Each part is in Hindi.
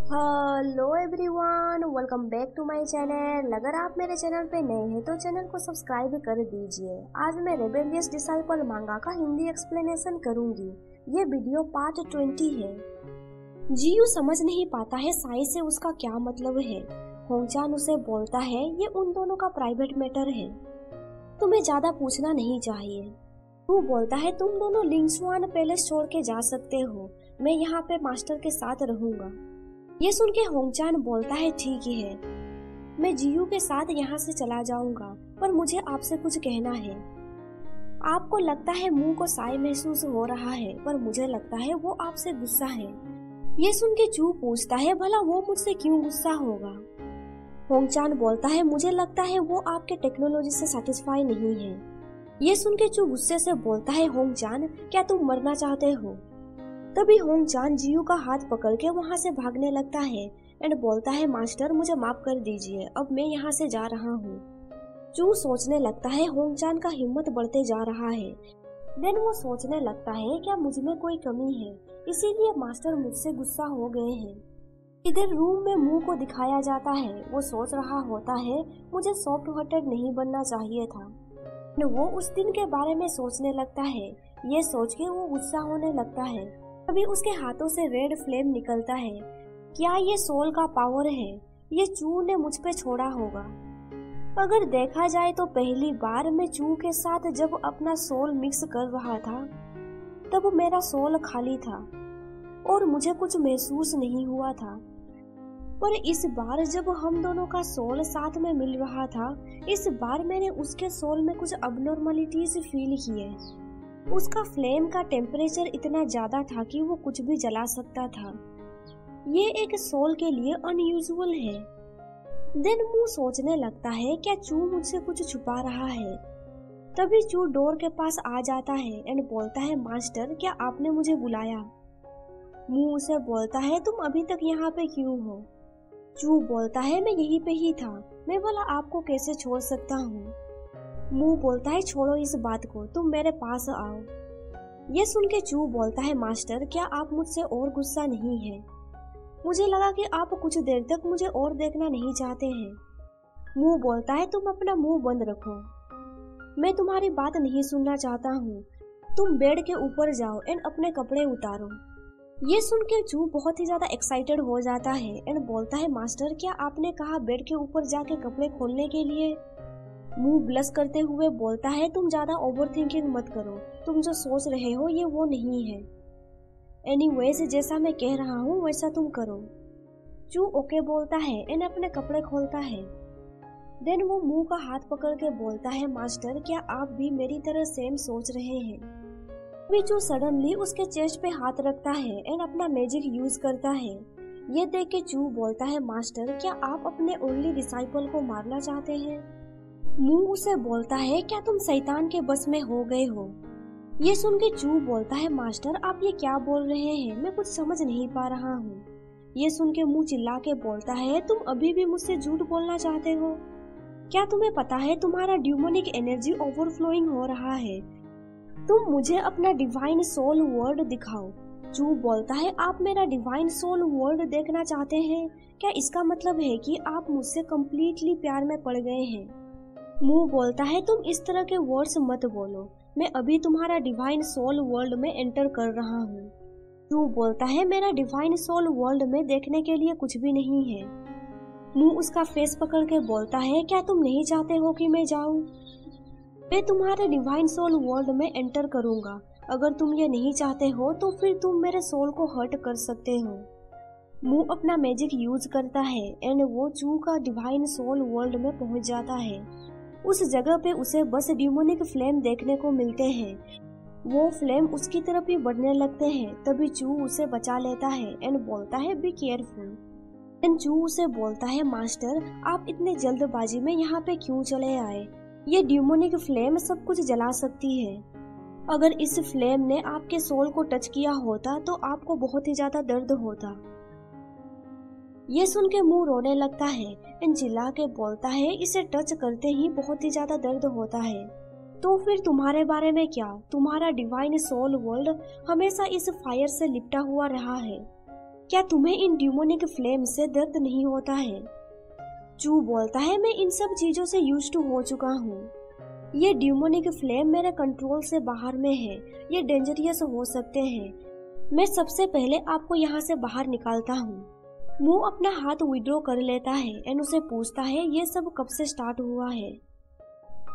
Hello everyone, welcome back to my channel. अगर आप मेरे चैनल पे नए हैं तो चैनल को सब्सक्राइब कर दीजिए। आज मैं रेबेलियस डिसाइपल मांगा का हिंदी एक्सप्लेनेशन करूंगी। ये वीडियो पार्ट 20 है। जियू समझ नहीं पाता है साई से उसका क्या मतलब है। होंगचान उसे बोलता है ये उन दोनों का प्राइवेट मैटर है, तुम्हें ज्यादा पूछना नहीं चाहिए। वो बोलता है तुम दोनों लिंगसुआन पैलेस छोड़ के जा सकते हो, मैं यहाँ पे मास्टर के साथ रहूंगा। ये सुन के होंगचान बोलता है ठीक ही है, मैं जियू के साथ यहाँ से चला जाऊंगा, पर मुझे आपसे कुछ कहना है। आपको लगता है मुंह को साई महसूस हो रहा है, पर मुझे लगता है वो आपसे गुस्सा है। ये सुन के चू पूछता है भला वो मुझसे क्यों गुस्सा होगा। होंगचान बोलता है मुझे लगता है वो आपके टेक्नोलॉजी से सेटिस्फाई नहीं है। ये सुन के चू गुस्से से बोलता है होंगचान क्या तुम मरना चाहते हो। तभी होंगचान जियू का हाथ पकड़ के वहाँ से भागने लगता है एंड बोलता है मास्टर मुझे माफ कर दीजिए, अब मैं यहाँ से जा रहा हूँ। चू सोचने लगता है होंगचान का हिम्मत बढ़ते जा रहा है। देन वो सोचने लगता है क्या मुझ में कोई कमी है, इसीलिए मास्टर मुझसे गुस्सा हो गए हैं। इधर रूम में मुंह को दिखाया जाता है। वो सोच रहा होता है मुझे सॉफ्ट हार्टेड नहीं बनना चाहिए था। वो उस दिन के बारे में सोचने लगता है। ये सोच के वो गुस्सा होने लगता है। तभी उसके हाथों से रेड फ्लेम निकलता है। क्या ये सोल का पावर है? ये चू ने मुझ पे छोड़ा होगा। अगर देखा जाए तो पहली बार मैं चू के साथ जब अपना सोल मिक्स कर रहा था तब मेरा सोल खाली था और मुझे कुछ महसूस नहीं हुआ था। पर इस बार जब हम दोनों का सोल साथ में मिल रहा था, इस बार मैंने उसके सोल में कुछ अबनॉर्मलिटीज फील किए। उसका फ्लेम का टेम्परेचर इतना ज्यादा था कि वो कुछ भी जला सकता था। ये एक सोल के लिए अनयूजुअल है। देन मुंह सोचने लगता है क्या चू मुझसे कुछ छुपा रहा है। तभी चू डोर के पास आ जाता है एंड बोलता है मास्टर क्या आपने मुझे बुलाया। मुंह उसे बोलता है तुम अभी तक यहाँ पे क्यों हो। चू बोलता है मैं यहीं पे ही था, मैं भला आपको कैसे छोड़ सकता हूँ। मुंह बोलता है छोड़ो इस बात को, तुम मेरे पास आओ। ये सुन के चू बोलता है मास्टर क्या आप मुझसे और गुस्सा नहीं है? मुझे लगा कि आप कुछ देर तक मुझे और देखना नहीं चाहते हैं। मुंह बोलता है तुम अपना मुंह बंद रखो, मैं तुम्हारी बात नहीं सुनना चाहता हूँ। तुम बेड के ऊपर जाओ एंड अपने कपड़े उतारो। ये सुन के चू बहुत ही ज्यादा एक्साइटेड हो जाता है एंड बोलता है मास्टर क्या आपने कहा बेड के ऊपर जाके कपड़े खोलने के लिए? मुंह ब्लश करते हुए बोलता है तुम ज्यादा ओवरथिंकिंग मत करो, तुम जो सोच रहे हो ये वो नहीं है। एनीवेज जैसा मैं कह रहा हूँ वैसा तुम करो। चू ओके बोलता है एंड अपने कपड़े खोलता है। देन वो मुंह का हाथ पकड़ के बोलता है मास्टर क्या आप भी मेरी तरह सेम सोच रहे हैं? अभी चू सडनली उसके चेस्ट पे हाथ रखता है एंड अपना मैजिक यूज करता है। ये देख के चू बोलता है मास्टर क्या आप अपने ओनली डिसाइपल को मारना चाहते हैं? मुंह उसे बोलता है क्या तुम शैतान के बस में हो गए हो? ये सुन के चू बोलता है मास्टर आप ये क्या बोल रहे हैं, मैं कुछ समझ नहीं पा रहा हूँ। ये सुन के मुंह चिल्ला के बोलता है तुम अभी भी मुझसे झूठ बोलना चाहते हो? क्या तुम्हें पता है तुम्हारा ड्यूमोनिक एनर्जी ओवरफ्लोइंग हो रहा है? तुम मुझे अपना डिवाइन सोल वर्ल्ड दिखाओ। चू बोलता है आप मेरा डिवाइन सोल वर्ल्ड देखना चाहते हैं? क्या इसका मतलब है कि आप मुझसे कम्प्लीटली प्यार में पड़ गए हैं? मुंह बोलता है तुम इस तरह के वर्ड्स मत बोलो, मैं अभी तुम्हारा डिवाइन सोल वर्ल्ड में एंटर कर रहा हूँ। चू बोलता है मेरा डिवाइन सोल वर्ल्ड में देखने के लिए कुछ भी नहीं है। मुंह उसका फेस पकड़ के बोलता है क्या तुम नहीं चाहते हो कि मैं जाऊँ? मैं तुम्हारे डिवाइन सोल वर्ल्ड में एंटर करूंगा। अगर तुम ये नहीं चाहते हो तो फिर तुम मेरे सोल को हर्ट कर सकते हो। मुंह अपना मैजिक यूज करता है एंड वो चू का डिवाइन सोल वर्ल्ड में पहुंच जाता है। उस जगह पे उसे बस डिमोनिक फ्लेम देखने को मिलते हैं। वो फ्लेम उसकी तरफ ही बढ़ने लगते हैं। तभी चू उसे बचा लेता है एंड बोलता है बी केयरफुल। एंड चू उसे बोलता है मास्टर आप इतने जल्दबाजी में यहाँ पे क्यों चले आए? ये डिमोनिक फ्लेम सब कुछ जला सकती है। अगर इस फ्लेम ने आपके सोल को टच किया होता तो आपको बहुत ही ज्यादा दर्द होता। ये सुन के मुंह रोने लगता है एंड चिल्ला के बोलता है इसे टच करते ही बहुत ही ज्यादा दर्द होता है। तो फिर तुम्हारे बारे में क्या? तुम्हारा डिवाइन सोल वर्ल्ड हमेशा इस फायर से लिपटा हुआ रहा है। क्या तुम्हें इन ड्यूमोनिक फ्लेम से दर्द नहीं होता है? चू बोलता है, मैं इन सब चीजों से यूज्ड टू हो चुका हूँ। ये ड्यूमोनिक फ्लेम मेरे कंट्रोल से बाहर में है, ये डेंजरियस हो सकते हैं। मैं सबसे पहले आपको यहाँ से बाहर निकालता हूँ। मू अपना हाथ विड्रॉ कर लेता है एंड उसे पूछता है ये सब कब से स्टार्ट हुआ है,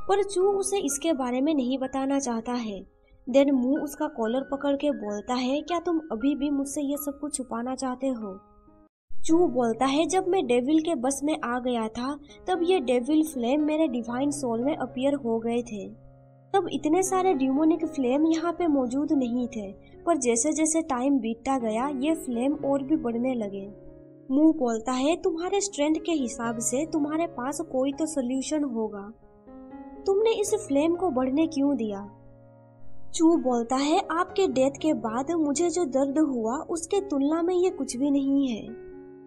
पर चू उसे इसके बारे में नहीं बताना चाहता है। देन मू उसका कॉलर पकड़ के बोलता है, क्या तुम अभी भी मुझसे ये सब कुछ छुपाना चाहते हो? चू बोलता है, जब मैं डेविल के बस में आ गया था तब ये डेविल फ्लेम मेरे डिवाइन सोल में अपीयर हो गए थे। तब इतने सारे ड्यूमोनिक फ्लेम यहाँ पे मौजूद नहीं थे, पर जैसे जैसे टाइम बीतता गया ये फ्लेम और भी बढ़ने लगे। मू बोलता है, तुम्हारे स्ट्रेंथ के हिसाब से तुम्हारे पास कोई तो सोल्यूशन होगा, तुमने इस फ्लेम को बढ़ने क्यों दिया? चू बोलता है, आपके डेथ के बाद मुझे जो दर्द हुआ उसके तुलना में ये कुछ भी नहीं है।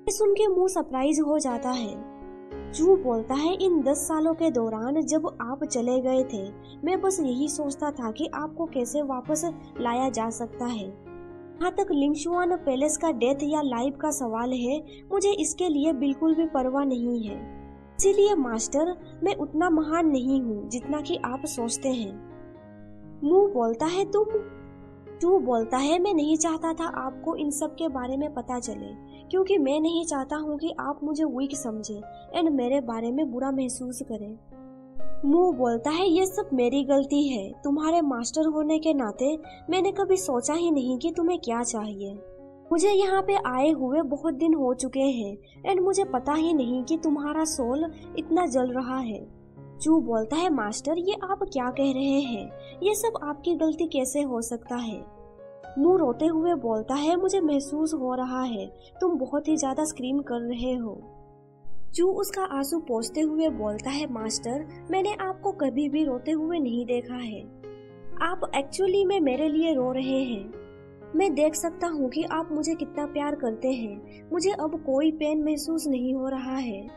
सुन के मुंह सरप्राइज हो जाता है। चू बोलता है, इन 10 सालों के दौरान जब आप चले गए थे मैं बस यही सोचता था कि आपको कैसे वापस लाया जा सकता है। यहाँ तक लिंगशुआन पैलेस का डेथ या लाइफ का सवाल है, मुझे इसके लिए बिल्कुल भी परवाह नहीं है। इसीलिए मास्टर, मैं उतना महान नहीं हूँ जितना कि आप सोचते हैं। मू बोलता है, तुम? चू बोलता है, मैं नहीं चाहता था आपको इन सब के बारे में पता चले, क्योंकि मैं नहीं चाहता हूँ कि आप मुझे वीक समझे एंड मेरे बारे में बुरा महसूस करें। मू बोलता है, ये सब मेरी गलती है। तुम्हारे मास्टर होने के नाते मैंने कभी सोचा ही नहीं कि तुम्हें क्या चाहिए। मुझे यहाँ पे आए हुए बहुत दिन हो चुके हैं एंड मुझे पता ही नहीं कि तुम्हारा सोल इतना जल रहा है। चू बोलता है, मास्टर ये आप क्या कह रहे हैं? ये सब आपकी गलती कैसे हो सकता है? मू रोते हुए बोलता है, मुझे महसूस हो रहा है तुम बहुत ही ज्यादा स्क्रीम कर रहे हो। चू उसका आंसू पोंछते हुए बोलता है, मास्टर मैंने आपको कभी भी रोते हुए नहीं देखा है। आप एक्चुअली में मेरे लिए रो रहे हैं। मैं देख सकता हूँ कि आप मुझे कितना प्यार करते हैं। मुझे अब कोई पेन महसूस नहीं हो रहा है।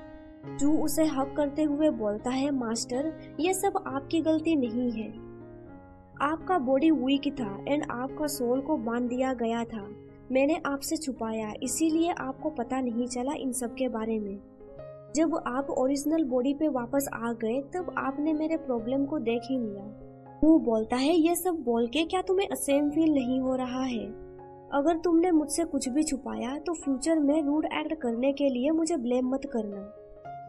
चू उसे हक करते हुए बोलता है, मास्टर ये सब आपकी गलती नहीं है। आपका बॉडी वीक था एंड आपका सोल को बांध दिया गया था। मैंने आपसे छुपाया, इसीलिए आपको पता नहीं चला इन सब के बारे में। जब आप ओरिजिनल बॉडी पे वापस आ गए तब आपने मेरे प्रॉब्लम को देख ही लिया। वो बोलता है, ये सब बोल के क्या तुम्हें असेम फील नहीं हो रहा है? अगर तुमने मुझसे कुछ भी छुपाया तो फ्यूचर में रूड एक्ट करने के लिए मुझे ब्लेम मत करना।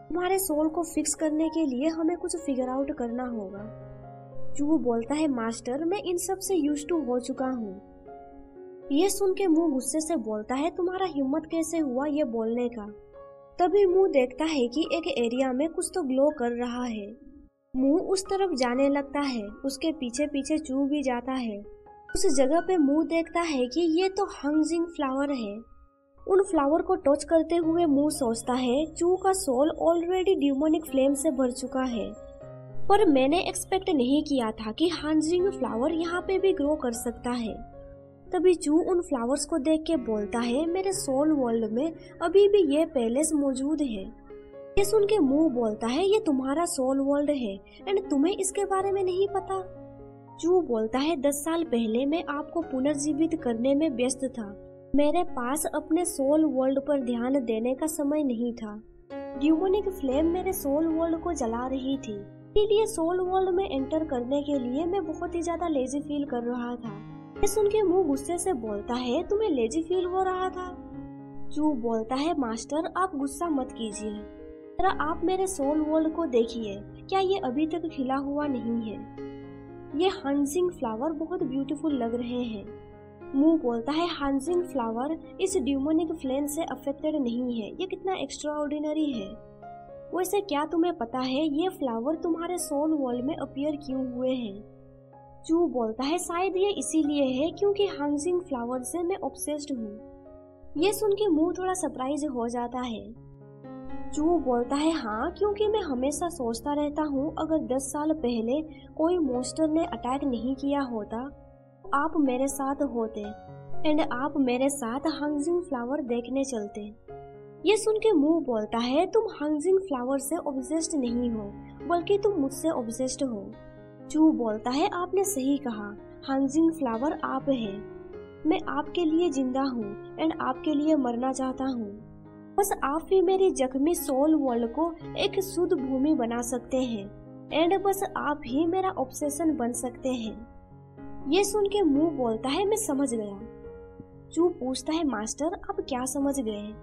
तुम्हारे सोल को फिक्स करने के लिए हमें कुछ फिगर आउट करना होगा। चू बोलता है, मास्टर मैं इन सब से यूज्ड टू हो चुका हूँ। ये सुन के मुंह गुस्से से बोलता है, तुम्हारा हिम्मत कैसे हुआ ये बोलने का? तभी मुंह देखता है कि एक एरिया में कुछ तो ग्लो कर रहा है। मुंह उस तरफ जाने लगता है, उसके पीछे पीछे चू भी जाता है। उस जगह पे मुंह देखता है कि ये तो हंगजिंग फ्लावर है। उन फ्लावर को टच करते हुए मुंह सोचता है, चू का सोल ऑलरेडी डिमोनिक फ्लेम से भर चुका है, पर मैंने एक्सपेक्ट नहीं किया था कि हंगजिंग फ्लावर यहाँ पे भी ग्रो कर सकता है। तभी चू उन फ्लावर्स को देख के बोलता है, मेरे सोल वर्ल्ड में अभी भी ये पैलेस मौजूद है। ये सुन के मुंह बोलता है, ये तुम्हारा सोल वर्ल्ड है एंड तुम्हें इसके बारे में नहीं पता। चू बोलता है, 10 साल पहले मैं आपको पुनर्जीवित करने में व्यस्त था। मेरे पास अपने सोल वर्ल्ड पर ध्यान देने का समय नहीं था। डिमोनिक फ्लेम मेरे सोल वर्ल्ड को जला रही थी, इसलिए सोल वर्ल्ड में एंटर करने के लिए मैं बहुत ही ज्यादा लेजी फील कर रहा था। ये सुन के मुंह गुस्से से बोलता है, तुम्हें लेजी फील हो रहा था? चू बोलता है, मास्टर आप गुस्सा मत कीजिए, जरा आप मेरे सोल वर्ल्ड को देखिए, क्या ये अभी तक खिला हुआ नहीं है? ये हंजिंग फ्लावर बहुत ब्यूटीफुल लग रहे हैं। मुंह बोलता है, हंजिंग फ्लावर इस डिमोनिक फ्लेम से अफेक्टेड नहीं है, ये कितना एक्स्ट्राऑर्डिनरी है। वैसे क्या तुम्हें पता है ये फ्लावर तुम्हारे सोल वर्ल्ड में अपीयर क्यों हुए हैं? चू बोलता है, शायद ये इसीलिए है क्योंकि हंजिंग फ्लावर से मैं ऑब्सेस्ड हूँ। ये सुन के मुंह थोड़ा सरप्राइज हो जाता है। चू बोलता है, हाँ क्योंकि मैं हमेशा सोचता रहता हूँ अगर 10 साल पहले कोई मॉन्स्टर ने अटैक नहीं किया होता, आप मेरे साथ होते एंड आप मेरे साथ हंजिंग फ्लावर देखने चलते। ये सुन के मुंह बोलता है, तुम हंजिंग फ्लावर से ऑब्सेस्ड नहीं हो बल्कि तुम मुझसे ऑब्सेस्ड हो। चू बोलता है, आपने सही कहा, हंजिंग फ्लावर आप है। मैं आपके लिए जिंदा हूँ एंड आपके लिए मरना चाहता हूँ। बस आप ही मेरी जख्मी सोल वर्ल्ड को एक शुद्ध भूमि बना सकते हैं एंड बस आप ही मेरा ऑब्सेशन बन सकते हैं। ये सुन के मुंह बोलता है मैं समझ गया। चू पूछता है मास्टर आप क्या समझ गए?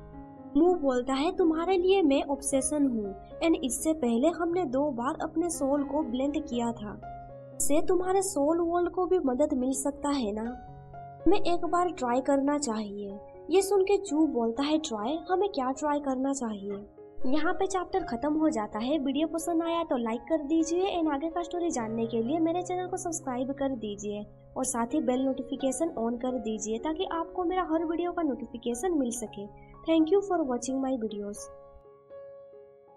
मुंह बोलता है तुम्हारे लिए मैं ऑब्सेशन हूँ एंड इससे पहले हमने 2 बार अपने सोल को ब्लेंड किया था। इससे तुम्हारे सोल वर्ल्ड को भी मदद मिल सकता है ना? मैं एक बार ट्राई करना चाहिए। ये सुन के चू बोलता है ट्राई? हमें क्या ट्राई करना चाहिए? यहाँ पे चैप्टर खत्म हो जाता है। वीडियो पसंद आया तो लाइक कर दीजिए एंड आगे का स्टोरी जानने के लिए मेरे चैनल को सब्सक्राइब कर दीजिए और साथ ही बेल नोटिफिकेशन ऑन कर दीजिए ताकि आपको मेरा हर वीडियो का नोटिफिकेशन मिल सके। Thank you for watching my videos.